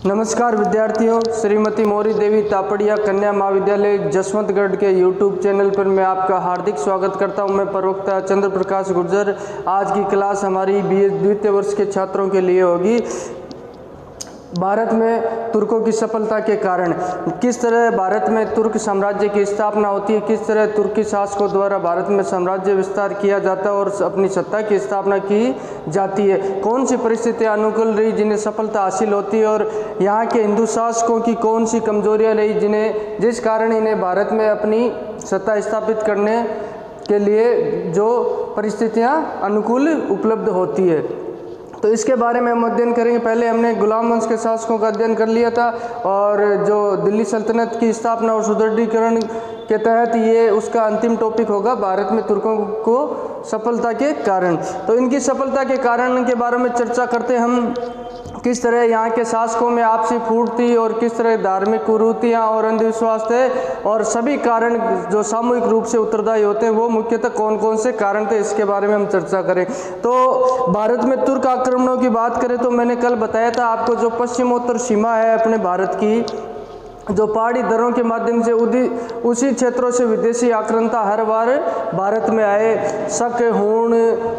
नमस्कार विद्यार्थियों, श्रीमती मौरी देवी तापड़िया कन्या महाविद्यालय जसवंतगढ़ के YouTube चैनल पर मैं आपका हार्दिक स्वागत करता हूं। मैं प्रवक्ता चंद्र प्रकाश गुर्जर। आज की क्लास हमारी BA द्वितीय वर्ष के छात्रों के लिए होगी। भारत में तुर्कों की सफलता के कारण, किस तरह भारत में तुर्क साम्राज्य की स्थापना होती है, किस तरह तुर्की शासकों द्वारा भारत में साम्राज्य विस्तार किया जाता है और अपनी सत्ता की स्थापना की जाती है, कौन सी परिस्थितियां अनुकूल रही जिन्हें सफलता हासिल होती है और यहाँ के हिंदू शासकों की कौन सी कमजोरियाँ रही जिस कारण इन्हें भारत में अपनी सत्ता स्थापित करने के लिए जो परिस्थितियाँ अनुकूल उपलब्ध होती है। तो इसके बारे में हम अध्ययन करेंगे। पहले हमने गुलाम वंश के शासकों का अध्ययन कर लिया था और जो दिल्ली सल्तनत की स्थापना और सुदृढ़ीकरण के तहत ये उसका अंतिम टॉपिक होगा, भारत में तुर्कों को सफलता के कारण। तो इनकी सफलता के कारण के बारे में चर्चा करते हम, किस तरह यहाँ के शासकों में आपसी फूट थी और किस तरह धार्मिक कुरीतियाँ और अंधविश्वास थे और सभी कारण जो सामूहिक रूप से उत्तरदायी होते हैं वो मुख्यतः कौन कौन से कारण थे, इसके बारे में हम चर्चा करें। तो भारत में तुर्क आक्रमणों की बात करें तो मैंने कल बताया था आपको, जो पश्चिमोत्तर सीमा है अपने भारत की, जो पहाड़ी दर्रों के माध्यम से उसी क्षेत्रों से विदेशी आक्रांता हर बार भारत में आए। शक, हूण,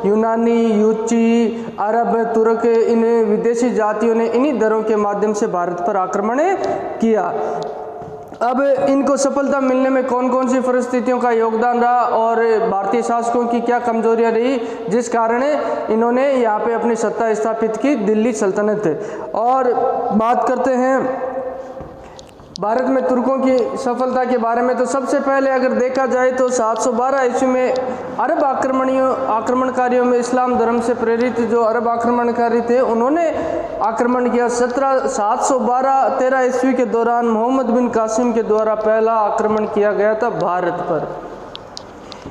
यूनानी, यूची, अरब, तुर्क, इन विदेशी जातियों ने इन्हीं दर्रों के माध्यम से भारत पर आक्रमण किया। अब इनको सफलता मिलने में कौन कौन सी परिस्थितियों का योगदान रहा और भारतीय शासकों की क्या कमजोरियां रही जिस कारण इन्होंने यहाँ पे अपनी सत्ता स्थापित की, दिल्ली सल्तनत। और बात करते हैं भारत में तुर्कों की सफलता के बारे में, तो सबसे पहले अगर देखा जाए तो 712 ईस्वी में अरब आक्रमणकारियों में इस्लाम धर्म से प्रेरित जो अरब आक्रमणकारी थे उन्होंने आक्रमण किया। 712-13 ईस्वी के दौरान मोहम्मद बिन कासिम के द्वारा पहला आक्रमण किया गया था भारत पर।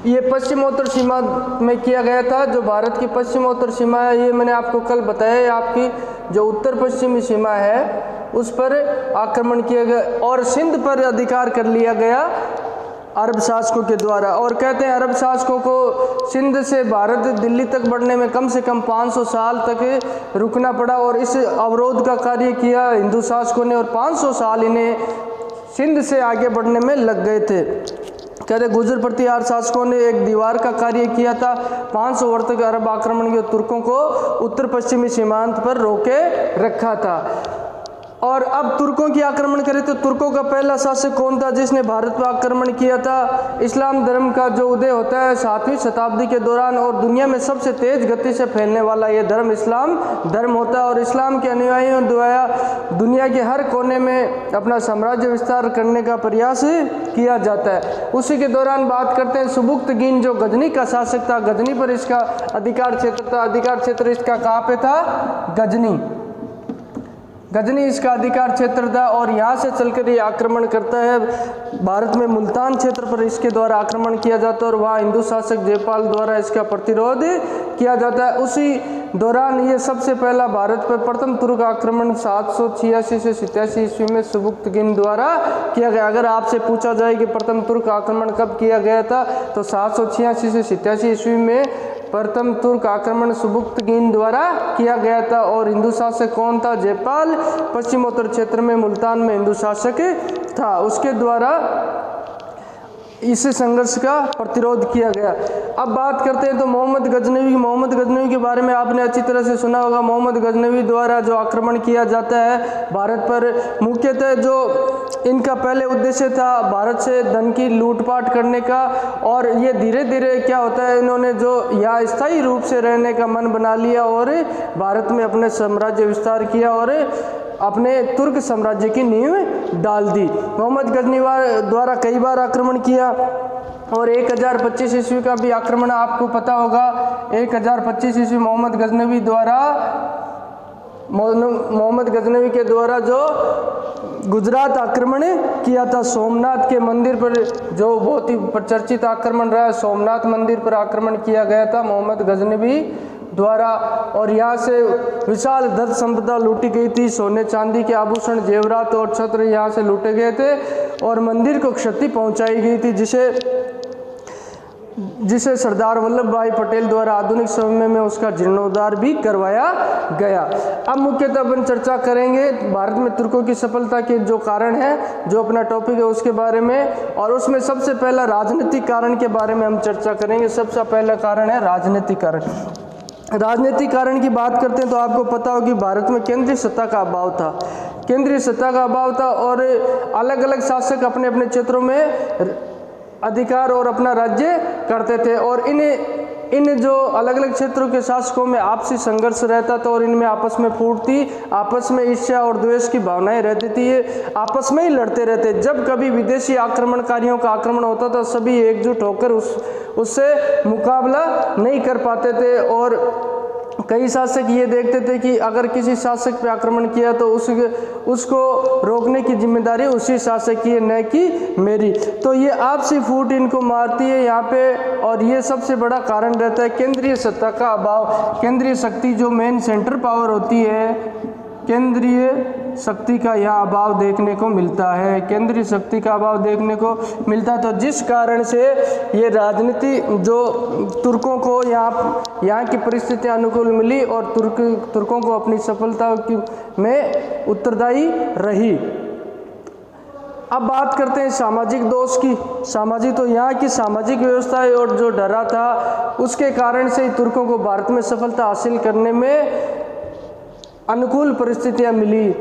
ये पश्चिमोत्तर सीमा में किया गया था। जो भारत की पश्चिमोत्तर सीमा है ये मैंने आपको कल बताया, आपकी जो उत्तर पश्चिमी सीमा है उस पर आक्रमण किया गया और सिंध पर अधिकार कर लिया गया अरब शासकों के द्वारा। और कहते हैं अरब शासकों को सिंध से भारत दिल्ली तक बढ़ने में कम से कम 500 साल तक रुकना पड़ा और इस अवरोध का कार्य किया हिंदू शासकों ने और 500 साल इन्हें सिंध से आगे बढ़ने में लग गए थे। कहते गुजर प्रतिहार शासकों ने एक दीवार का कार्य किया था। 500 वर्ष तक अरब आक्रमण के तुर्कों को उत्तर पश्चिमी सीमांत पर रोके रखा था। और अब तुर्कों की आक्रमण करें तो तुर्कों का पहला शासक कौन था जिसने भारत पर आक्रमण किया था? इस्लाम धर्म का जो उदय होता है 7वीं शताब्दी के दौरान और दुनिया में सबसे तेज गति से फैलने वाला ये धर्म इस्लाम धर्म होता है और इस्लाम के अनुयायियों द्वारा दुनिया के हर कोने में अपना साम्राज्य विस्तार करने का प्रयास किया जाता है। उसी के दौरान बात करते हैं सुबुक्तगीन जो गजनी का शासक था, गजनी पर इसका अधिकार क्षेत्र था। अधिकार क्षेत्र इसका कहाँ पे था? गजनी इसका अधिकार क्षेत्र था और यहाँ से चलकर ये आक्रमण करता है। भारत में मुल्तान क्षेत्र पर इसके द्वारा आक्रमण किया जाता है और वहाँ हिंदू शासक जयपाल द्वारा इसका प्रतिरोध किया जाता है। उसी दौरान ये सबसे पहला भारत पर प्रथम तुर्क आक्रमण 786 से 87 ईस्वी में सुबुक्तगीन द्वारा किया गया। अगर आपसे पूछा जाए कि प्रथम तुर्क आक्रमण कब किया गया था तो 786 से 87 ईस्वी में प्रथम तुर्क आक्रमण सुबुक्तगीन द्वारा किया गया था। और हिंदू शासक कौन था? जयपाल पश्चिमोत्तर क्षेत्र में मुल्तान में हिंदू शासक था, उसके द्वारा इस संघर्ष का प्रतिरोध किया गया। अब बात करते हैं तो मोहम्मद गजनवी के बारे में आपने अच्छी तरह से सुना होगा। मोहम्मद गजनवी द्वारा जो आक्रमण किया जाता है भारत पर, मुख्यतः जो इनका पहले उद्देश्य था भारत से धन की लूटपाट करने का और ये धीरे धीरे क्या होता है, इन्होंने जो यहाँ स्थायी रूप से रहने का मन बना लिया और भारत में अपने साम्राज्य विस्तार किया और अपने तुर्क साम्राज्य की नींव डाल दी। मोहम्मद गजनवी द्वारा कई बार आक्रमण किया और 1025 ईस्वी का भी आक्रमण आपको पता होगा। 1025 ईस्वी मोहम्मद गजनवी के द्वारा जो गुजरात आक्रमण किया था, सोमनाथ के मंदिर पर जो बहुत ही प्रचर्चित आक्रमण रहा है, सोमनाथ मंदिर पर आक्रमण किया गया था मोहम्मद गजनवी द्वारा और यहाँ से विशाल धन संपदा लूटी गई थी। सोने चांदी के आभूषण, जेवरात और छत्र यहाँ से लूटे गए थे और मंदिर को क्षति पहुँचाई गई थी, जिसे सरदार वल्लभ भाई पटेल द्वारा आधुनिक समय में उसका जीर्णोद्धार भी करवाया गया। अब मुख्यतः अपन चर्चा करेंगे भारत में तुर्कों की सफलता के जो कारण है, जो अपना टॉपिक है उसके बारे में, और उसमें सबसे पहला राजनीतिक कारण के बारे में हम चर्चा करेंगे। सबसे पहला कारण है राजनीतिक कारण। राजनीतिक कारण की बात करते हैं तो आपको पता हो कि भारत में केंद्रीय सत्ता का अभाव था, केंद्रीय सत्ता का अभाव था और अलग अलग शासक अपने अपने क्षेत्रों में अधिकार और अपना राज्य करते थे, और इन जो अलग अलग क्षेत्रों के शासकों में आपसी संघर्ष रहता था और इनमें आपस में फूट थी, आपस में ईर्ष्या और द्वेष की भावनाएं रहती थी, ये आपस में ही लड़ते रहते। जब कभी विदेशी आक्रमणकारियों का आक्रमण होता था सभी एकजुट होकर उससे मुकाबला नहीं कर पाते थे, और कई शासक ये देखते थे कि अगर किसी शासक पे आक्रमण किया तो उसको रोकने की जिम्मेदारी उसी शासक की है, न कि मेरी। तो ये आपसी फूट इनको मारती है यहाँ पे, और ये सबसे बड़ा कारण रहता है केंद्रीय सत्ता का अभाव। केंद्रीय शक्ति जो मेन सेंटर पावर होती है, केंद्रीय शक्ति का यहाँ अभाव देखने को मिलता है, केंद्रीय शक्ति का अभाव देखने को मिलता है। तो जिस कारण से ये राजनीति जो तुर्कों को यहाँ की परिस्थितियाँ अनुकूल मिली और तुर्कों को अपनी सफलता में उत्तरदायी रही। अब बात करते हैं सामाजिक दोष की। सामाजिक तो यहाँ की सामाजिक व्यवस्था और जो डरा था उसके कारण से तुर्कों को भारत में सफलता हासिल करने में अनुकूल परिस्थितियां मिली।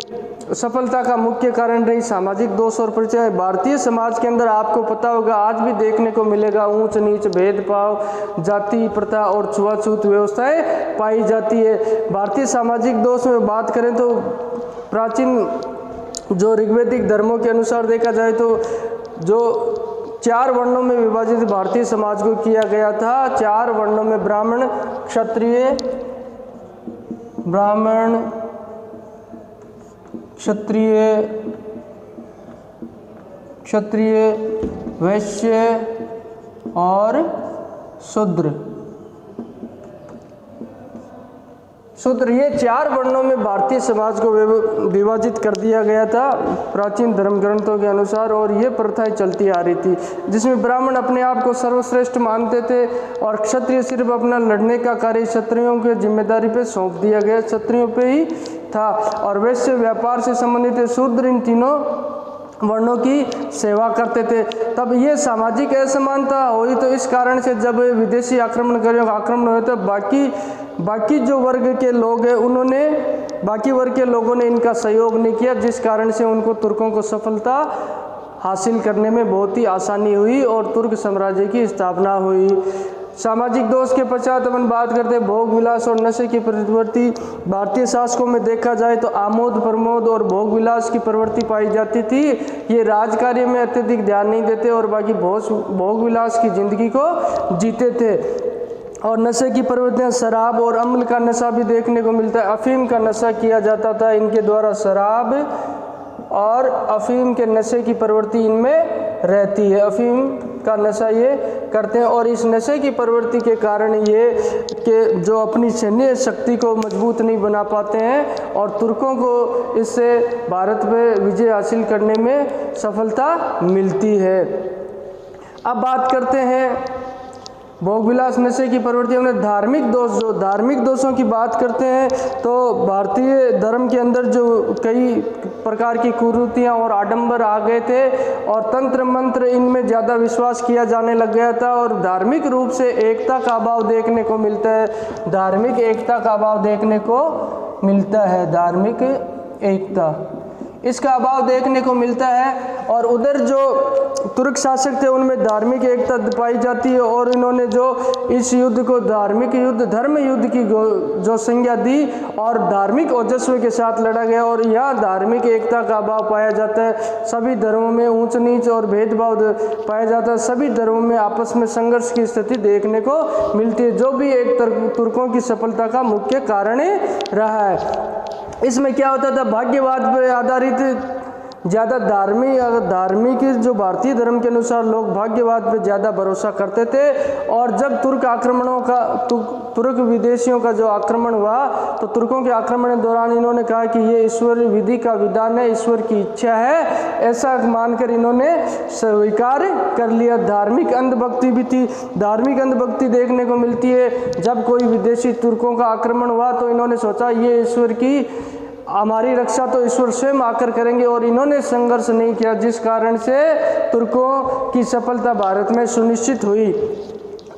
सफलता का मुख्य कारण रही सामाजिक दोष और परिचय। भारतीय समाज के अंदर आपको पता होगा आज भी देखने को मिलेगा ऊंच नीच, भेदभाव, जाति प्रथा और छुआछूत व्यवस्थाएं पाई जाती है। भारतीय सामाजिक दोष में बात करें तो प्राचीन जो ऋग्वैदिक धर्मों के अनुसार देखा जाए तो जो 4 वर्णों में विभाजित भारतीय समाज को किया गया था। 4 वर्णों में ब्राह्मण, क्षत्रिय, वैश्य और शूद्र, ये 4 वर्णों में भारतीय समाज को विभाजित कर दिया गया था प्राचीन धर्म ग्रंथों के अनुसार, और ये प्रथाएं चलती आ रही थी जिसमें ब्राह्मण अपने आप को सर्वश्रेष्ठ मानते थे और क्षत्रिय सिर्फ अपना लड़ने का कार्य क्षत्रियों के जिम्मेदारी पे सौंप दिया गया, क्षत्रियों पे ही था, और वैश्य व्यापार से संबंधित शूद्र इन तीनों वर्णों की सेवा करते थे। तब ये सामाजिक असमानता हुई तो इस कारण से जब विदेशी आक्रमणकारियों का आक्रमण हुआ तो बाकी जो वर्ग के लोग हैं बाकी वर्ग के लोगों ने इनका सहयोग नहीं किया, जिस कारण से उनको तुर्कों को सफलता हासिल करने में बहुत ही आसानी हुई और तुर्क साम्राज्य की स्थापना हुई। सामाजिक दोष के पश्चात अपन बात करते हैं भोग विलास और नशे की प्रवृत्ति। भारतीय शासकों में देखा जाए तो आमोद प्रमोद और भोग विलास की प्रवृत्ति पाई जाती थी। ये राजकार्य में अत्यधिक ध्यान नहीं देते और बाकी भोग विलास की जिंदगी को जीते थे। और नशे की प्रवृत्तियाँ शराब और अम्ल का नशा भी देखने को मिलता है। अफीम का नशा किया जाता था इनके द्वारा। शराब और अफीम के नशे की प्रवृत्ति इनमें रहती है, अफीम का नशा ये करते हैं और इस नशे की प्रवृत्ति के कारण ये कि जो अपनी सैन्य शक्ति को मजबूत नहीं बना पाते हैं और तुर्कों को इससे भारत पे विजय हासिल करने में सफलता मिलती है। अब बात करते हैं भोग विलास नशे की प्रवृत्ति में धार्मिक दोष। जो धार्मिक दोषों की बात करते हैं तो भारतीय धर्म के अंदर जो कई प्रकार की कुरीतियाँ और आडंबर आ गए थे और तंत्र मंत्र इनमें ज़्यादा विश्वास किया जाने लग गया था और धार्मिक रूप से एकता का अभाव देखने को मिलता है। धार्मिक एकता का अभाव देखने को मिलता है, धार्मिक एकता इसका अभाव देखने को मिलता है। और उधर जो तुर्क शासक थे उनमें धार्मिक एकता पाई जाती है और इन्होंने जो इस युद्ध को धार्मिक युद्ध, धर्म युद्ध की जो संज्ञा दी और धार्मिक ओजस्व के साथ लड़ा गया और यहाँ धार्मिक एकता का अभाव पाया जाता है। सभी धर्मों में ऊंच नीच और भेदभाव पाया जाता है। सभी धर्मों में आपस में संघर्ष की स्थिति देखने को मिलती है, जो भी एक तुर्कों की सफलता का मुख्य कारण रहा है। इसमें क्या होता था, भाग्यवाद पर आधारित ज़्यादा धार्मिक जो भारतीय धर्म के अनुसार लोग भाग्यवाद पे ज़्यादा भरोसा करते थे। और जब तुर्क विदेशियों का जो आक्रमण हुआ तो तुर्कों के आक्रमण के दौरान इन्होंने कहा कि ये ईश्वर विधि का विधान है, ईश्वर की इच्छा है, ऐसा मानकर इन्होंने स्वीकार कर लिया। धार्मिक अंधभक्ति भी थी। धार्मिक अंधभक्ति देखने को मिलती है जब कोई विदेशी तुर्कों का आक्रमण हुआ तो इन्होंने सोचा ये ईश्वर की हमारी रक्षा तो ईश्वर स्वयं आकर करेंगे, और इन्होंने संघर्ष नहीं किया, जिस कारण से तुर्कों की सफलता भारत में सुनिश्चित हुई।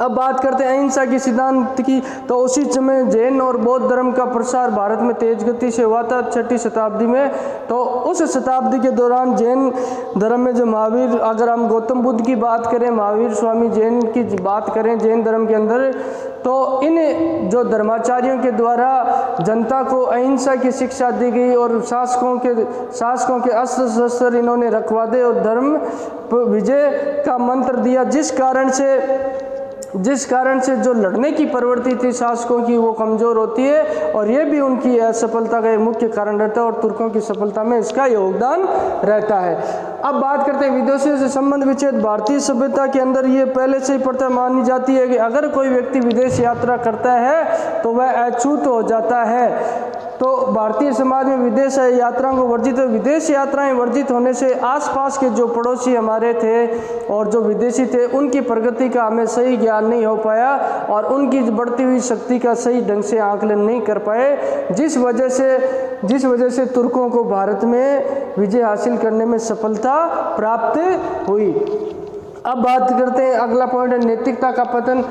अब बात करते हैं अहिंसा की सिद्धांत की। तो उसी समय जैन और बौद्ध धर्म का प्रसार भारत में तेज गति से हुआ था 6वीं शताब्दी में। तो उस शताब्दी के दौरान जैन धर्म में जो महावीर, अगर हम गौतम बुद्ध की बात करें, महावीर स्वामी जैन की बात करें जैन धर्म के अंदर, तो इन जो धर्माचार्यों के द्वारा जनता को अहिंसा की शिक्षा दी गई और शासकों के अस्त्र शस्त्र इन्होंने रखवा दे और धर्म विजय का मंत्र दिया, जिस कारण से जो लड़ने की प्रवृत्ति थी शासकों की वो कमज़ोर होती है, और ये भी उनकी असफलता का एक मुख्य कारण रहता है और तुर्कों की सफलता में इसका योगदान रहता है। अब बात करते हैं विदेशियों से संबंध विच्छेद। भारतीय सभ्यता के अंदर ये पहले से ही प्रथा मानी जाती है कि अगर कोई व्यक्ति विदेश यात्रा करता है तो वह अछूत हो जाता है। तो भारतीय समाज में विदेश यात्राओं को वर्जित है। विदेश यात्राएं वर्जित होने से आसपास के जो पड़ोसी हमारे थे और जो विदेशी थे उनकी प्रगति का हमें सही ज्ञान नहीं हो पाया और उनकी बढ़ती हुई शक्ति का सही ढंग से आकलन नहीं कर पाए, जिस वजह से तुर्कों को भारत में विजय हासिल करने में सफलता प्राप्त हुई। अब बात करते हैं, अगला पॉइंट है नैतिकता का पतन।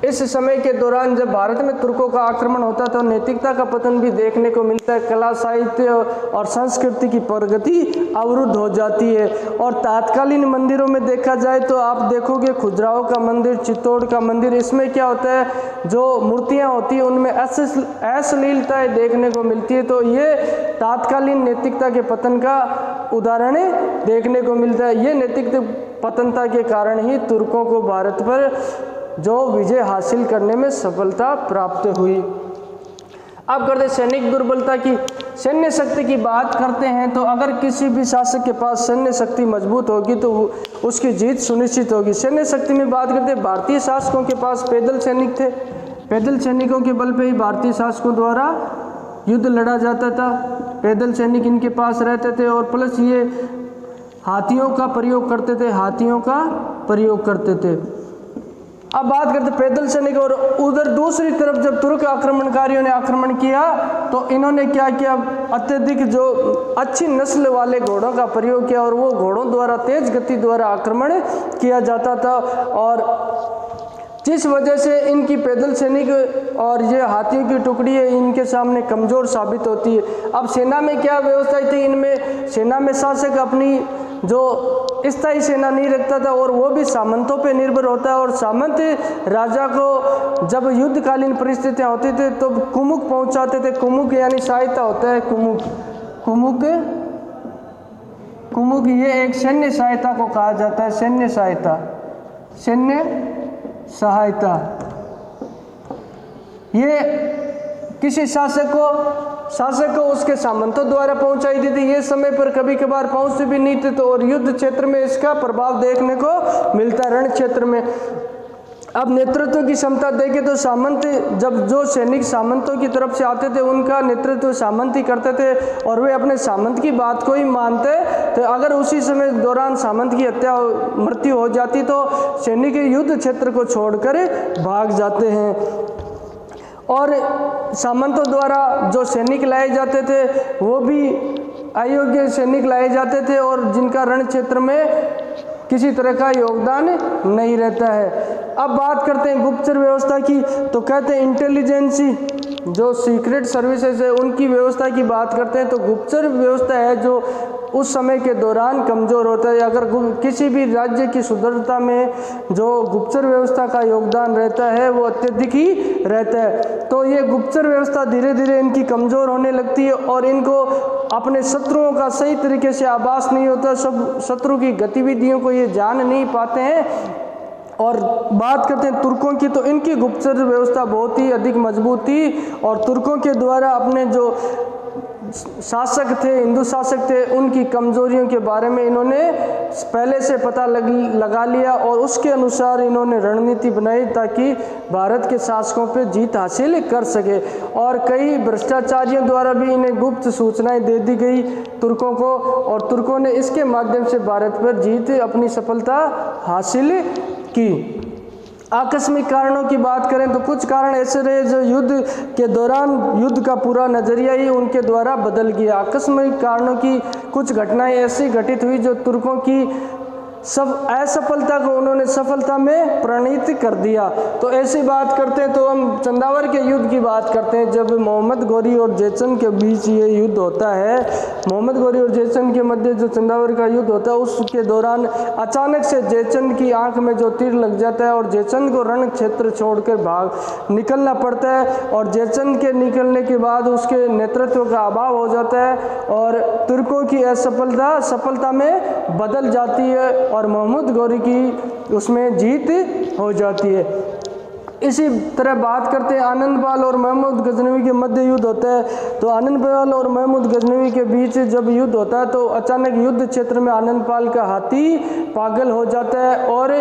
इस समय के दौरान जब भारत में तुर्कों का आक्रमण होता है तो नैतिकता का पतन भी देखने को मिलता है। कला, साहित्य और संस्कृति की प्रगति अवरुद्ध हो जाती है। और तात्कालीन मंदिरों में देखा जाए तो आप देखोगे खजुराहो का मंदिर, चित्तौड़ का मंदिर, इसमें क्या होता है, जो मूर्तियां होती है उनमें अश्लीलताएं देखने को मिलती है। तो ये तात्कालीन नैतिकता के पतन का उदाहरण देखने को मिलता है। ये नैतिक पतनता के कारण ही तुर्कों को भारत पर जो विजय हासिल करने में सफलता प्राप्त हुई। अब करते सैनिक दुर्बलता की। सैन्य शक्ति की बात करते हैं तो अगर किसी भी शासक के पास सैन्य शक्ति मजबूत होगी तो उसकी जीत सुनिश्चित होगी। सैन्य शक्ति में बात करते हैं, भारतीय शासकों के पास पैदल सैनिक थे। पैदल सैनिकों के बल पे ही भारतीय शासकों द्वारा युद्ध लड़ा जाता था। पैदल सैनिक इनके पास रहते थे और प्लस ये हाथियों का प्रयोग करते थे। अब बात करते पैदल सैनिक। और उधर दूसरी तरफ जब तुर्क आक्रमणकारियों ने आक्रमण किया तो इन्होंने क्या किया, अत्यधिक जो अच्छी नस्ल वाले घोड़ों का प्रयोग किया और वो घोड़ों द्वारा तेज गति द्वारा आक्रमण किया जाता था, और जिस वजह से इनकी पैदल सैनिक और ये हाथियों की टुकड़ी है इनके सामने कमज़ोर साबित होती है। अब सेना में क्या व्यवस्था थी, इनमें सेना में शासक अपनी जो स्थायी सेना नहीं रखता था और वो भी सामंतों पे निर्भर होता है, और सामंत राजा को जब युद्धकालीन परिस्थितियां होती थी तो कुमुक पहुंचाते थे। कुमुक यानी सहायता होता है। कुमुक ये एक सैन्य सहायता को कहा जाता है। सैन्य सहायता ये किसी शासक को उसके सामंतों द्वारा पहुंचाई दी थी। ये समय पर कभी कभार पहुंचते भी नहीं थे, तो और युद्ध क्षेत्र में इसका प्रभाव देखने को मिलता है, रण क्षेत्र में। अब नेतृत्व की क्षमता देखें तो सामंत, जब जो सैनिक सामंतों की तरफ से आते थे उनका नेतृत्व सामंत ही करते थे और वे अपने सामंत की बात को ही मानते। तो अगर उसी समय दौरान सामंत की मृत्यु हो जाती तो सैनिक युद्ध क्षेत्र को छोड़कर भाग जाते हैं। और सामंतों द्वारा जो सैनिक लाए जाते थे वो भी अयोग्य सैनिक लाए जाते थे और जिनका रण क्षेत्र में किसी तरह का योगदान नहीं रहता है। अब बात करते हैं गुप्तचर व्यवस्था की, तो कहते हैं इंटेलिजेंसी जो सीक्रेट सर्विसेज है उनकी व्यवस्था की बात करते हैं तो गुप्तचर व्यवस्था है जो उस समय के दौरान कमज़ोर होता है। अगर किसी भी राज्य की सुदृढ़ता में जो गुप्तचर व्यवस्था का योगदान रहता है वो अत्यधिक ही रहता है। तो ये गुप्तचर व्यवस्था धीरे धीरे इनकी कमज़ोर होने लगती है और इनको अपने शत्रुओं का सही तरीके से आभास नहीं होता, सब शत्रु की गतिविधियों को ये जान नहीं पाते हैं। और बात करते हैं तुर्कों की, तो इनकी गुप्तचर व्यवस्था बहुत ही अधिक मजबूत थी और तुर्कों के द्वारा अपने जो शासक थे, हिंदू शासक थे, उनकी कमजोरियों के बारे में इन्होंने पहले से पता लगा लिया और उसके अनुसार इन्होंने रणनीति बनाई ताकि भारत के शासकों पे जीत हासिल कर सके। और कई भ्रष्टाचारियों द्वारा भी इन्हें गुप्त सूचनाएं दे दी गई तुर्कों को, और तुर्कों ने इसके माध्यम से भारत पर जीत अपनी सफलता हासिल की। आकस्मिक कारणों की बात करें तो कुछ कारण ऐसे रहे जो युद्ध के दौरान युद्ध का पूरा नज़रिया ही उनके द्वारा बदल गया। आकस्मिक कारणों की कुछ घटनाएं ऐसी घटित हुई जो तुर्कों की सब असफलता को उन्होंने सफलता में परिणित कर दिया। तो ऐसी बात करते हैं तो हम चंदावर के युद्ध की बात करते हैं। जब मोहम्मद गौरी और जयचंद के बीच ये युद्ध होता है, मोहम्मद गौरी और जयचंद के मध्य जो चंदावर का युद्ध होता है, उसके दौरान अचानक से जयचंद की आंख में जो तीर लग जाता है और जयचंद को रण क्षेत्र छोड़कर निकलना पड़ता है। और जयचंद के निकलने के बाद उसके नेतृत्व का अभाव हो जाता है और तुर्कों की असफलता सफलता में बदल जाती है और मोहम्मद गौरी की उसमें जीत हो जाती है। इसी तरह बात करते हैं आनंदपाल और महमूद गजनवी के मध्य युद्ध होता है। तो आनंदपाल और महमूद गजनवी के बीच जब युद्ध होता है तो अचानक युद्ध क्षेत्र में आनंदपाल का हाथी पागल हो जाता है और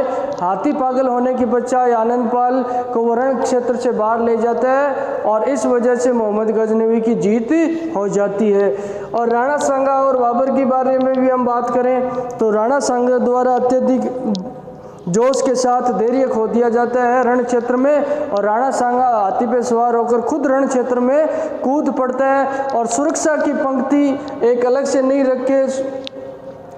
हाथी पागल होने की बजाय आनंदपाल को वो रण क्षेत्र से बाहर ले जाता है और इस वजह से मोहम्मद गजनवी की जीत हो जाती है। और राणा सांगा और बाबर के बारे में भी हम बात करें तो राणा सांगा द्वारा अत्यधिक जोश के साथ धैर्य खो दिया जाता है रण क्षेत्र में और राणा सांगा हाथी पे सवार होकर खुद रण क्षेत्र में कूद पड़ता है और सुरक्षा की पंक्ति एक अलग से नहीं रख के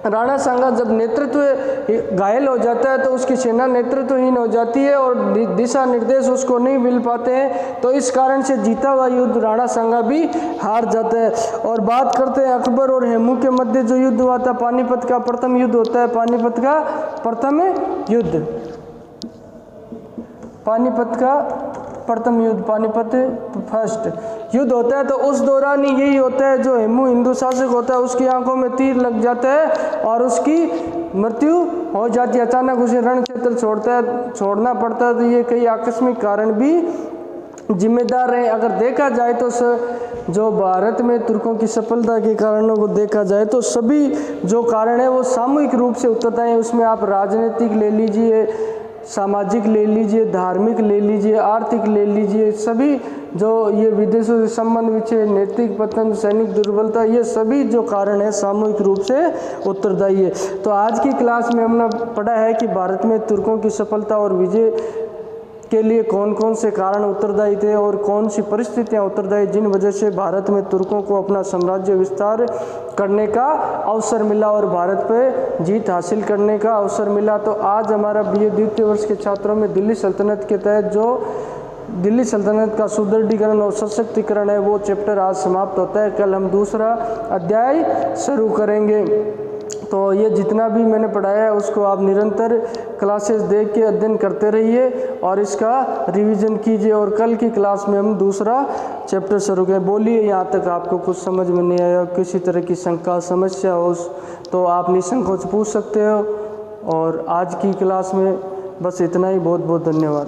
राणा सांगा जब नेतृत्व घायल हो जाता है तो उसकी सेना नेतृत्वहीन हो जाती है और दिशा निर्देश उसको नहीं मिल पाते हैं। तो इस कारण से जीता हुआ युद्ध राणा सांगा भी हार जाता है। और बात करते हैं अकबर और हेमू के मध्य जो युद्ध हुआ था, पानीपत का प्रथम युद्ध होता है। पानीपत का प्रथम युद्ध, पानीपत का प्रथम युद्ध, पानीपत फर्स्ट युद्ध होता है। तो उस दौरान ही यही होता है, जो हेमू हिंदू शासक होता है उसकी आंखों में तीर लग जाता है और उसकी मृत्यु हो जाती है। अचानक उसे रण क्षेत्र छोड़ना पड़ता है। तो ये कई आकस्मिक कारण भी जिम्मेदार हैं। अगर देखा जाए तो जो भारत में तुर्कों की सफलता के कारणों को देखा जाए तो सभी जो कारण है वो सामूहिक रूप से उत्तरदायी हैं। उसमें आप राजनीतिक ले लीजिए, सामाजिक ले लीजिए, धार्मिक ले लीजिए, आर्थिक ले लीजिए, सभी जो ये विदेशों से संबंध विच्छेद, नैतिक पतन, सैनिक दुर्बलता, ये सभी जो कारण है सामूहिक रूप से उत्तरदायी है। तो आज की क्लास में हमने पढ़ा है कि भारत में तुर्कों की सफलता और विजय के लिए कौन कौन से कारण उत्तरदायी थे और कौन सी परिस्थितियां उत्तरदायी जिन वजह से भारत में तुर्कों को अपना साम्राज्य विस्तार करने का अवसर मिला और भारत पे जीत हासिल करने का अवसर मिला। तो आज हमारा BA द्वितीय वर्ष के छात्रों में दिल्ली सल्तनत के तहत जो दिल्ली सल्तनत का सुदृढ़ीकरण और सशक्तिकरण है वो चैप्टर आज समाप्त होता है। कल हम दूसरा अध्याय शुरू करेंगे। तो ये जितना भी मैंने पढ़ाया है उसको आप निरंतर क्लासेस देख के अध्ययन करते रहिए और इसका रिवीजन कीजिए और कल की क्लास में हम दूसरा चैप्टर शुरू करें। बोलिए यहाँ तक आपको कुछ समझ में नहीं आया, किसी तरह की शंका समस्या हो तो आप निसंकोच पूछ सकते हो। और आज की क्लास में बस इतना ही। बहुत बहुत धन्यवाद।